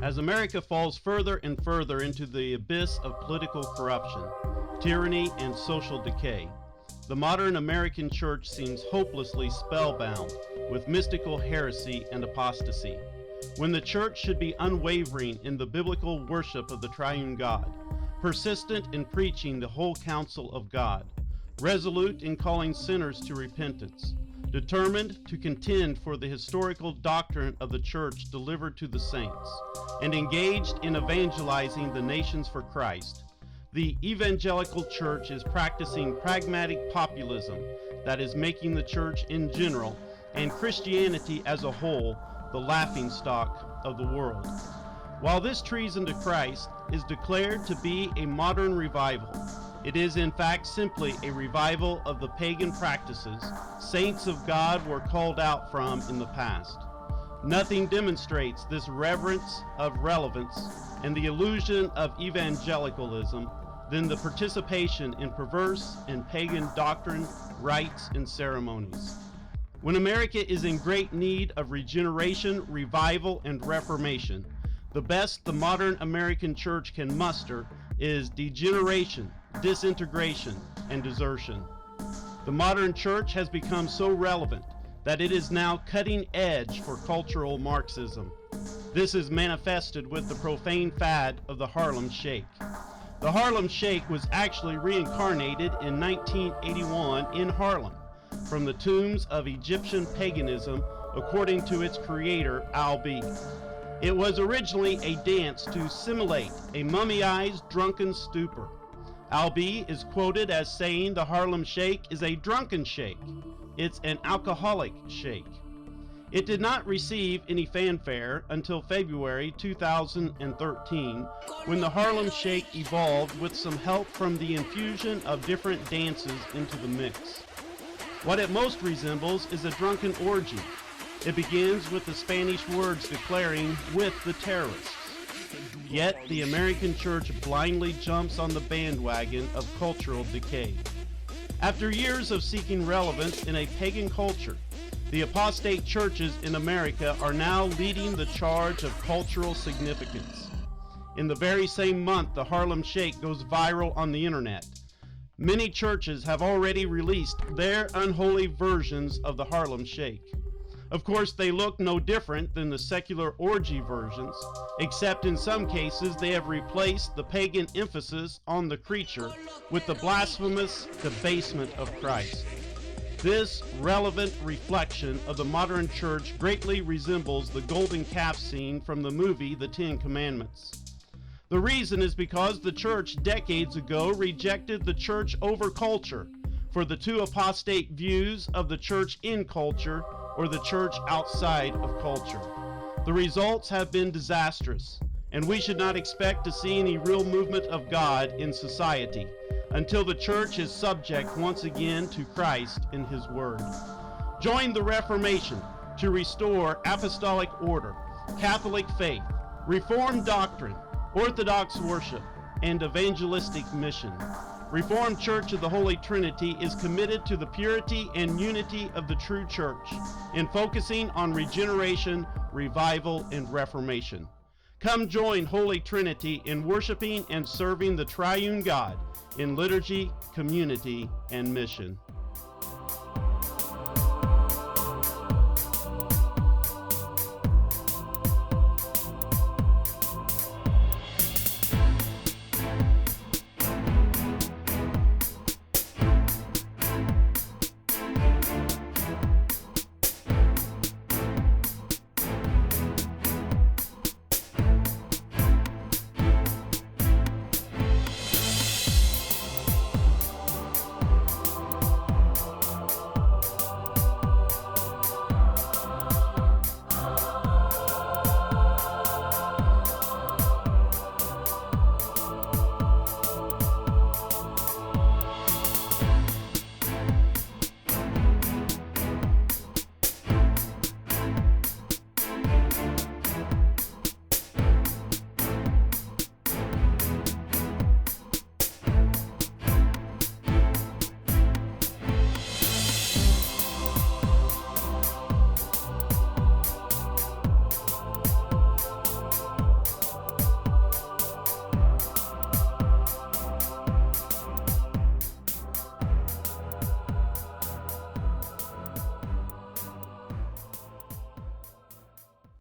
As America falls further and further into the abyss of political corruption, tyranny, and social decay, the modern American church seems hopelessly spellbound with mystical heresy and apostasy, when the church should be unwavering in the biblical worship of the triune God, persistent in preaching the whole counsel of God, resolute in calling sinners to repentance, determined to contend for the historical doctrine of the church delivered to the saints, and engaged in evangelizing the nations for Christ. The evangelical church is practicing pragmatic populism that is making the church in general and Christianity as a whole the laughingstock of the world. While this treason to Christ is declared to be a modern revival, it is in fact simply a revival of the pagan practices saints of God were called out from in the past. Nothing demonstrates this reverence of relevance and the illusion of evangelicalism than the participation in perverse and pagan doctrine, rites, and ceremonies. When America is in great need of regeneration, revival, and reformation, the best the modern American church can muster is degeneration, disintegration, and desertion. The modern church has become so relevant that it is now cutting edge for cultural Marxism. This is manifested with the profane fad of the Harlem Shake. The Harlem Shake was actually reincarnated in 1981 in Harlem from the tombs of Egyptian paganism according to its creator, Al-B. It was originally a dance to simulate a mummiized drunken stupor. Al-B is quoted as saying the Harlem Shake is a drunken shake. It's an alcoholic shake. It did not receive any fanfare until February 2013, when the Harlem Shake evolved with some help from the infusion of different dances into the mix. What it most resembles is a drunken orgy. It begins with the Spanish words declaring, "with the terrorists." Yet the American church blindly jumps on the bandwagon of cultural decay. After years of seeking relevance in a pagan culture, the apostate churches in America are now leading the charge of cultural significance. In the very same month the Harlem Shake goes viral on the internet, many churches have already released their unholy versions of the Harlem Shake. Of course, they look no different than the secular orgy versions, except in some cases they have replaced the pagan emphasis on the creature with the blasphemous debasement of Christ. This relevant reflection of the modern church greatly resembles the golden calf scene from the movie The Ten Commandments. The reason is because the church decades ago rejected the church over culture for the two apostate views of the church in culture or the church outside of culture. The results have been disastrous, and we should not expect to see any real movement of God in society until the church is subject once again to Christ and His Word. Join the Reformation to restore apostolic order, Catholic faith, Reformed doctrine, Orthodox worship, and evangelistic mission. Reformed Church of the Holy Trinity is committed to the purity and unity of the true church in focusing on regeneration, revival, and reformation. Come join Holy Trinity in worshiping and serving the triune God in liturgy, community, and mission.